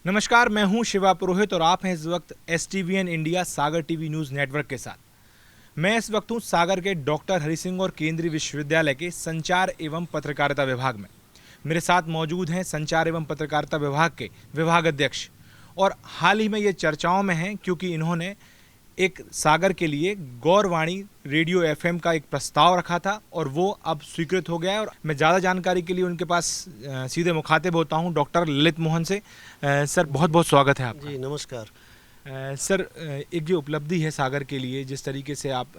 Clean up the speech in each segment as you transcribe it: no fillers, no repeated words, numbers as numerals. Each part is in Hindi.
नमस्कार, मैं हूं शिवा पुरोहित और आप हैं इस वक्त STVN इंडिया सागर टीवी न्यूज़ नेटवर्क के साथ। मैं इस वक्त हूं सागर के डॉक्टर हरि सिंह और केंद्रीय विश्वविद्यालय के संचार एवं पत्रकारिता विभाग में। मेरे साथ मौजूद हैं संचार एवं पत्रकारिता विभाग के विभाग अध्यक्ष और हाल ही में ये चर्चाओं में हैं क्योंकि इन्होंने एक सागर के लिए गौरवाणी रेडियो FM का एक प्रस्ताव रखा था और वो अब स्वीकृत हो गया है। और मैं ज़्यादा जानकारी के लिए उनके पास सीधे मुखातिब होता हूं डॉक्टर ललित मोहन से। सर, बहुत बहुत स्वागत है आपका। जी नमस्कार। सर, एक जो उपलब्धि है सागर के लिए, जिस तरीके से आप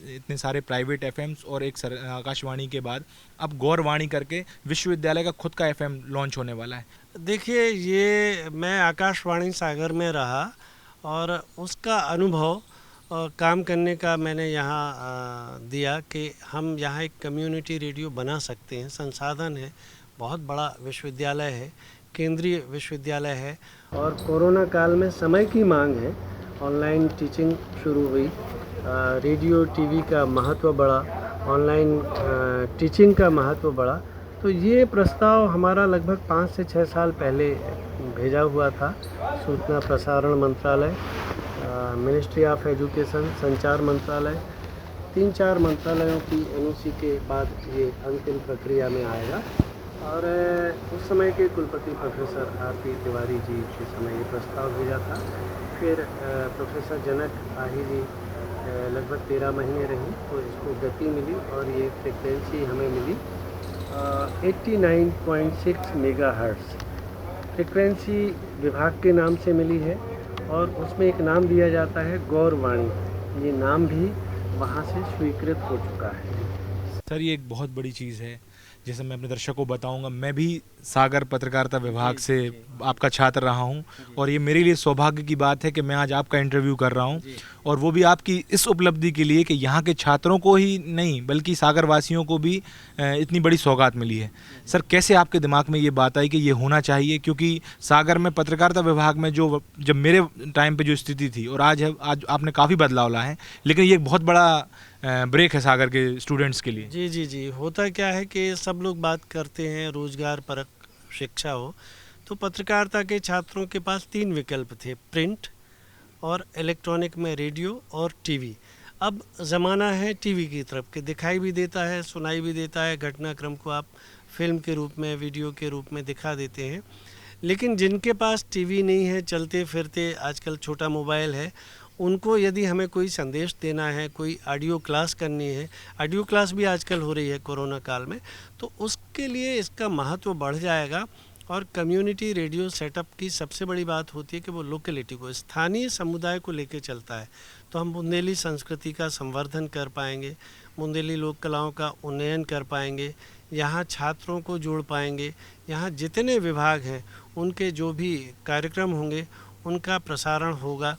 इतने सारे प्राइवेट FMs और एक आकाशवाणी के बाद अब गौरवाणी करके विश्वविद्यालय का खुद का FM लॉन्च होने वाला है। देखिए, ये मैं आकाशवाणी सागर में रहा और उसका अनुभव काम करने का मैंने यहाँ दिया कि हम यहाँ एक कम्युनिटी रेडियो बना सकते हैं। संसाधन है, बहुत बड़ा विश्वविद्यालय है, केंद्रीय विश्वविद्यालय है और कोरोना काल में समय की मांग है। ऑनलाइन टीचिंग शुरू हुई, रेडियो टीवी का महत्व बढ़ा, ऑनलाइन टीचिंग का महत्व बढ़ा। तो ये प्रस्ताव हमारा लगभग 5 से 6 साल पहले भेजा हुआ था। सूचना प्रसारण मंत्रालय, मिनिस्ट्री ऑफ एजुकेशन, संचार मंत्रालय, 3-4 मंत्रालयों की NOC के बाद ये अंतिम प्रक्रिया में आएगा। और उस समय के कुलपति प्रोफेसर RP तिवारी जी के समय ये प्रस्ताव भेजा था। फिर प्रोफेसर जनक आही जी लगभग 13 महीने रही तो इसको गति मिली और ये फ्रिक्वेंसी हमें मिली 89.6 मेगाहर्ट्ज़। फ्रिक्वेंसी विभाग के नाम से मिली है और उसमें एक नाम दिया जाता है गौरवाणी। ये नाम भी वहाँ से स्वीकृत हो चुका है। सर, ये एक बहुत बड़ी चीज़ है। जैसे मैं अपने दर्शकों को बताऊंगा, मैं भी सागर पत्रकारिता विभाग से आपका छात्र रहा हूं और ये मेरे लिए सौभाग्य की बात है कि मैं आज आपका इंटरव्यू कर रहा हूं और वो भी आपकी इस उपलब्धि के लिए कि यहाँ के छात्रों को ही नहीं बल्कि सागर वासियों को भी इतनी बड़ी सौगात मिली है। सर, कैसे आपके दिमाग में ये बात आई कि ये होना चाहिए? क्योंकि सागर में पत्रकारिता विभाग में जब मेरे टाइम पर जो स्थिति थी और आज आपने काफ़ी बदलाव लाए हैं, लेकिन ये एक बहुत बड़ा ब्रेक है सागर के स्टूडेंट्स के लिए। जी होता क्या है कि सब लोग बात करते हैं रोजगार परक शिक्षा हो, तो पत्रकारिता के छात्रों के पास 3 विकल्प थे, प्रिंट और इलेक्ट्रॉनिक में रेडियो और टीवी। अब ज़माना है टीवी की तरफ के, दिखाई भी देता है, सुनाई भी देता है, घटनाक्रम को आप फिल्म के रूप में, वीडियो के रूप में दिखा देते हैं। लेकिन जिनके पास टीवी नहीं है, चलते फिरते आजकल छोटा मोबाइल है, उनको यदि हमें कोई संदेश देना है, कोई ऑडियो क्लास करनी है, ऑडियो क्लास भी आजकल हो रही है कोरोना काल में, तो उसके लिए इसका महत्व बढ़ जाएगा। और कम्युनिटी रेडियो सेटअप की सबसे बड़ी बात होती है कि वो लोकेलिटी को, स्थानीय समुदाय को लेके चलता है। तो हम बुंदेली संस्कृति का संवर्धन कर पाएंगे, बुंदेली लोक कलाओं का उन्नयन कर पाएंगे, यहाँ छात्रों को जोड़ पाएंगे, यहाँ जितने विभाग हैं उनके जो भी कार्यक्रम होंगे उनका प्रसारण होगा।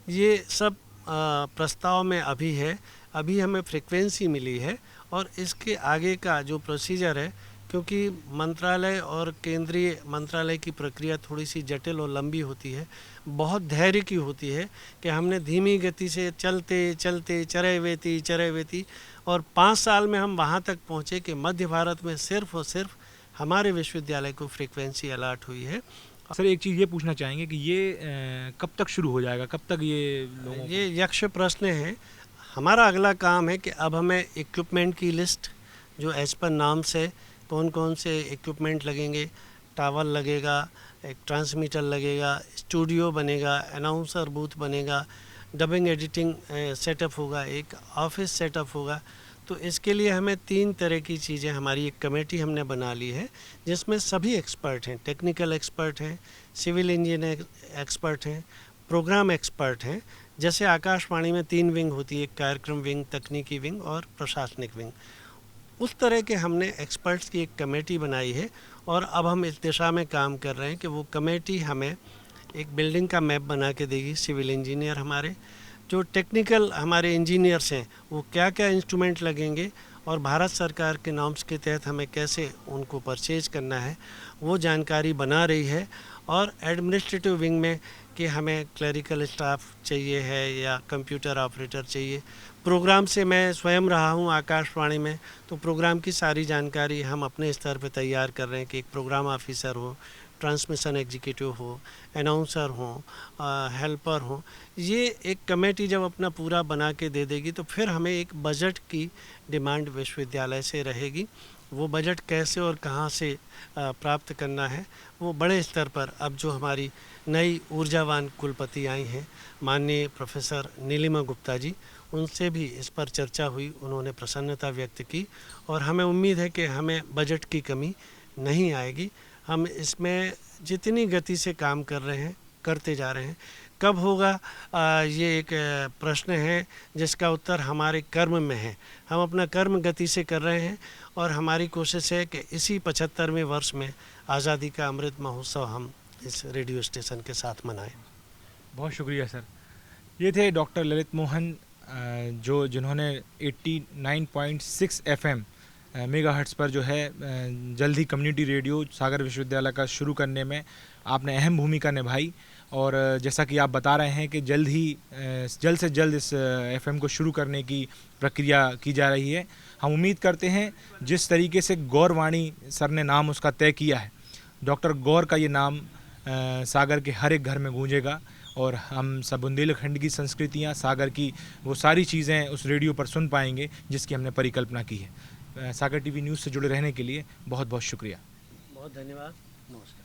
ये सब प्रस्ताव में अभी है, अभी हमें फ्रिक्वेंसी मिली है और इसके आगे का जो प्रोसीजर है, क्योंकि मंत्रालय और केंद्रीय मंत्रालय की प्रक्रिया थोड़ी सी जटिल और लंबी होती है, बहुत धैर्य की होती है कि हमने धीमी गति से चलते चलते चरैवेती और 5 साल में हम वहाँ तक पहुँचे कि मध्य भारत में सिर्फ और सिर्फ हमारे विश्वविद्यालय को फ्रिक्वेंसी अलॉट हुई है। सर, एक चीज़ ये पूछना चाहेंगे कि ये कब तक शुरू हो जाएगा, कब तक ये यक्ष प्रश्न है। हमारा अगला काम है कि अब हमें इक्विपमेंट की लिस्ट, जो एज पर नाम से कौन कौन से इक्विपमेंट लगेंगे, टावर लगेगा, एक ट्रांसमीटर लगेगा, स्टूडियो बनेगा, अनाउंसर बूथ बनेगा, डबिंग एडिटिंग सेटअप होगा, एक ऑफिस सेटअप होगा। तो इसके लिए हमें 3 तरह की चीज़ें, हमारी एक कमेटी हमने बना ली है जिसमें सभी एक्सपर्ट हैं, टेक्निकल एक्सपर्ट हैं, सिविल इंजीनियर एक्सपर्ट हैं, प्रोग्राम एक्सपर्ट हैं। जैसे आकाशवाणी में 3 विंग होती है, एक कार्यक्रम विंग, तकनीकी विंग और प्रशासनिक विंग। उस तरह के हमने एक्सपर्ट्स की एक कमेटी बनाई है और अब हम इस दिशा में काम कर रहे हैं कि वो कमेटी हमें एक बिल्डिंग का मैप बना के देगी। सिविल इंजीनियर हमारे, जो टेक्निकल हमारे इंजीनियर्स हैं, वो क्या क्या इंस्ट्रूमेंट लगेंगे और भारत सरकार के नॉर्म्स के तहत हमें कैसे उनको परचेज करना है, वो जानकारी बना रही है। और एडमिनिस्ट्रेटिव विंग में कि हमें क्लरिकल स्टाफ चाहिए है या कंप्यूटर ऑपरेटर चाहिए। प्रोग्राम से मैं स्वयं रहा हूँ आकाशवाणी में, तो प्रोग्राम की सारी जानकारी हम अपने स्तर पर तैयार कर रहे हैं कि एक प्रोग्राम ऑफिसर हो, ट्रांसमिशन एग्जीक्यूटिव हो, अनाउंसर हो, हेल्पर हो, ये एक कमेटी जब अपना पूरा बना के दे देगी तो फिर हमें एक बजट की डिमांड विश्वविद्यालय से रहेगी। वो बजट कैसे और कहाँ से प्राप्त करना है, वो बड़े स्तर पर अब जो हमारी नई ऊर्जावान कुलपति आई हैं माननीय प्रोफेसर नीलिमा गुप्ता जी, उनसे भी इस पर चर्चा हुई, उन्होंने प्रसन्नता व्यक्त की और हमें उम्मीद है कि हमें बजट की कमी नहीं आएगी। हम इसमें जितनी गति से काम कर रहे हैं करते जा रहे हैं। कब होगा ये एक प्रश्न है जिसका उत्तर हमारे कर्म में है। हम अपना कर्म गति से कर रहे हैं और हमारी कोशिश है कि इसी 75वें वर्ष में आज़ादी का अमृत महोत्सव हम इस रेडियो स्टेशन के साथ मनाएं। बहुत शुक्रिया सर। ये थे डॉक्टर ललित मोहन जिन्होंने 89.6 FM मेगाहर्ट्ज़ पर जो है जल्द ही कम्युनिटी रेडियो सागर विश्वविद्यालय का शुरू करने में आपने अहम भूमिका निभाई और जैसा कि आप बता रहे हैं कि जल्द से जल्द इस FM को शुरू करने की प्रक्रिया की जा रही है। हम उम्मीद करते हैं जिस तरीके से गौरवाणी सर ने नाम उसका तय किया है, डॉक्टर गौर का ये नाम सागर के हर एक घर में गूंजेगा और हम सब बुंदेलखंड की संस्कृतियाँ, सागर की वो सारी चीज़ें उस रेडियो पर सुन पाएंगे जिसकी हमने परिकल्पना की है। सागर टीवी न्यूज़ से जुड़े रहने के लिए बहुत बहुत शुक्रिया। बहुत धन्यवाद। नमस्कार।